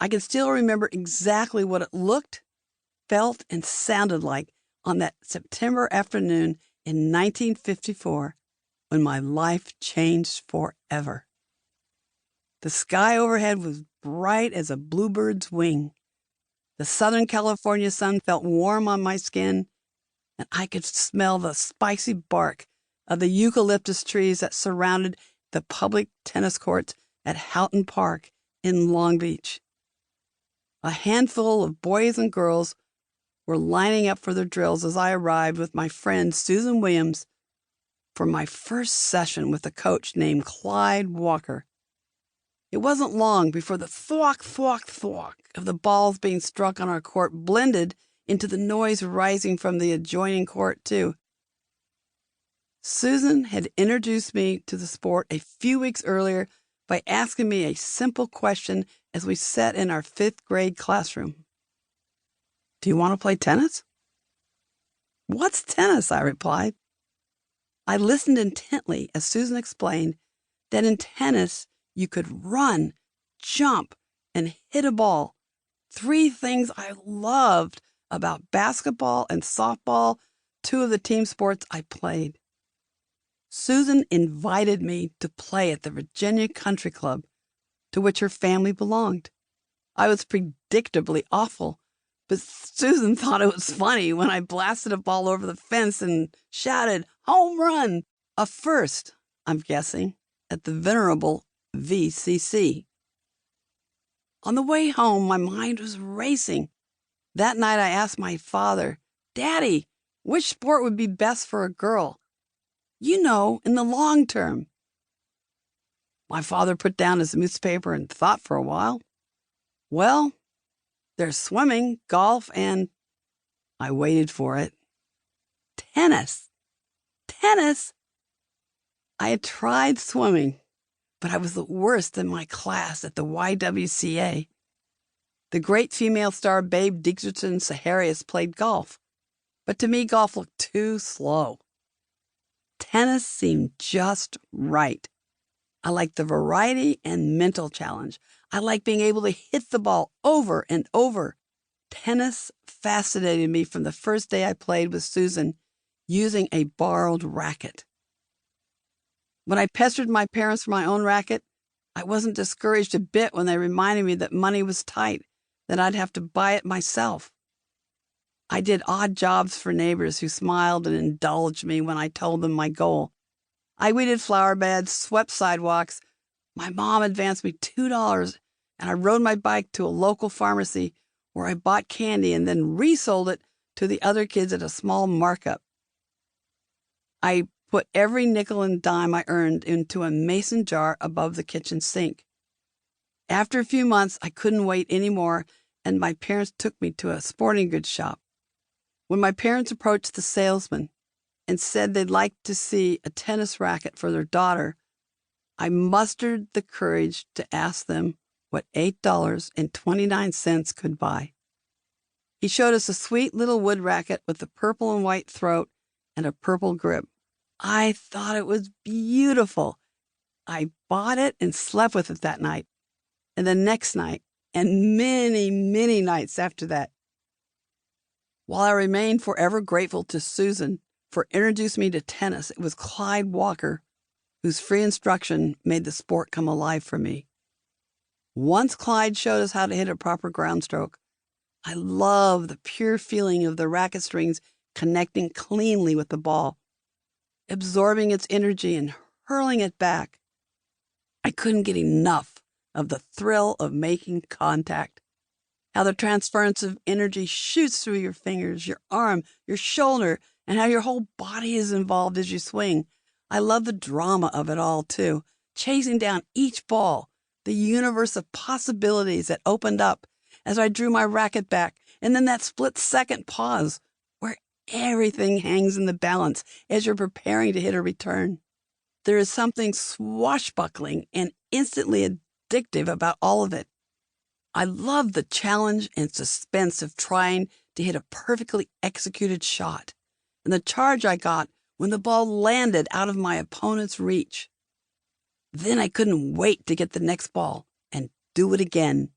I can still remember exactly what it looked, felt, and sounded like on that September afternoon in 1954 when my life changed forever. The sky overhead was bright as a bluebird's wing. The Southern California sun felt warm on my skin, and I could smell the spicy bark of the eucalyptus trees that surrounded the public tennis courts at Houghton Park in Long Beach. A handful of boys and girls were lining up for their drills as I arrived with my friend Susan Williams for my first session with a coach named Clyde Walker. It wasn't long before the thwack, thwack, thwack of the balls being struck on our court blended into the noise rising from the adjoining court, too. Susan had introduced me to the sport a few weeks earlier by asking me a simple question as we sat in our 5th grade classroom. "Do you want to play tennis?" "What's tennis?" I replied. I listened intently as Susan explained that in tennis, you could run, jump, and hit a ball. 3 things I loved about basketball and softball, 2 of the team sports I played. Susan invited me to play at the Virginia Country Club, to which her family belonged. I was predictably awful, but Susan thought it was funny when I blasted a ball over the fence and shouted, "Home run!" A first, I'm guessing, at the venerable VCC. On the way home, my mind was racing. That night I asked my father, "Daddy, which sport would be best for a girl? You know, in the long term." My father put down his newspaper and thought for a while. "Well, there's swimming, golf, and—" I waited for it. "Tennis. Tennis!" I had tried swimming, but I was the worst in my class at the YWCA. The great female star Babe Dickerson Saharius played golf, but to me golf looked too slow. Tennis seemed just right. I liked the variety and mental challenge. I liked being able to hit the ball over and over. Tennis fascinated me from the first day I played with Susan using a borrowed racket. When I pestered my parents for my own racket, I wasn't discouraged a bit when they reminded me that money was tight, that I'd have to buy it myself. I did odd jobs for neighbors who smiled and indulged me when I told them my goal. I weeded flower beds, swept sidewalks. My mom advanced me $2, and I rode my bike to a local pharmacy where I bought candy and then resold it to the other kids at a small markup. I put every nickel and dime I earned into a mason jar above the kitchen sink. After a few months, I couldn't wait anymore, and my parents took me to a sporting goods shop. When my parents approached the salesman and said they'd like to see a tennis racket for their daughter, I mustered the courage to ask them what $8.29 could buy. He showed us a sweet little wood racket with a purple and white throat and a purple grip. I thought it was beautiful. I bought it and slept with it that night, and the next night, and many, many nights after that. While I remain forever grateful to Susan for introducing me to tennis, it was Clyde Walker whose free instruction made the sport come alive for me. Once Clyde showed us how to hit a proper ground stroke, I love the pure feeling of the racket strings connecting cleanly with the ball, absorbing its energy and hurling it back. I couldn't get enough of the thrill of making contact. How the transference of energy shoots through your fingers, your arm, your shoulder, and how your whole body is involved as you swing. I love the drama of it all, too, chasing down each ball, the universe of possibilities that opened up as I drew my racket back, and then that split-second pause where everything hangs in the balance as you're preparing to hit a return. There is something swashbuckling and instantly addictive about all of it. I love the challenge and suspense of trying to hit a perfectly executed shot, and the charge I got when the ball landed out of my opponent's reach. Then I couldn't wait to get the next ball and do it again.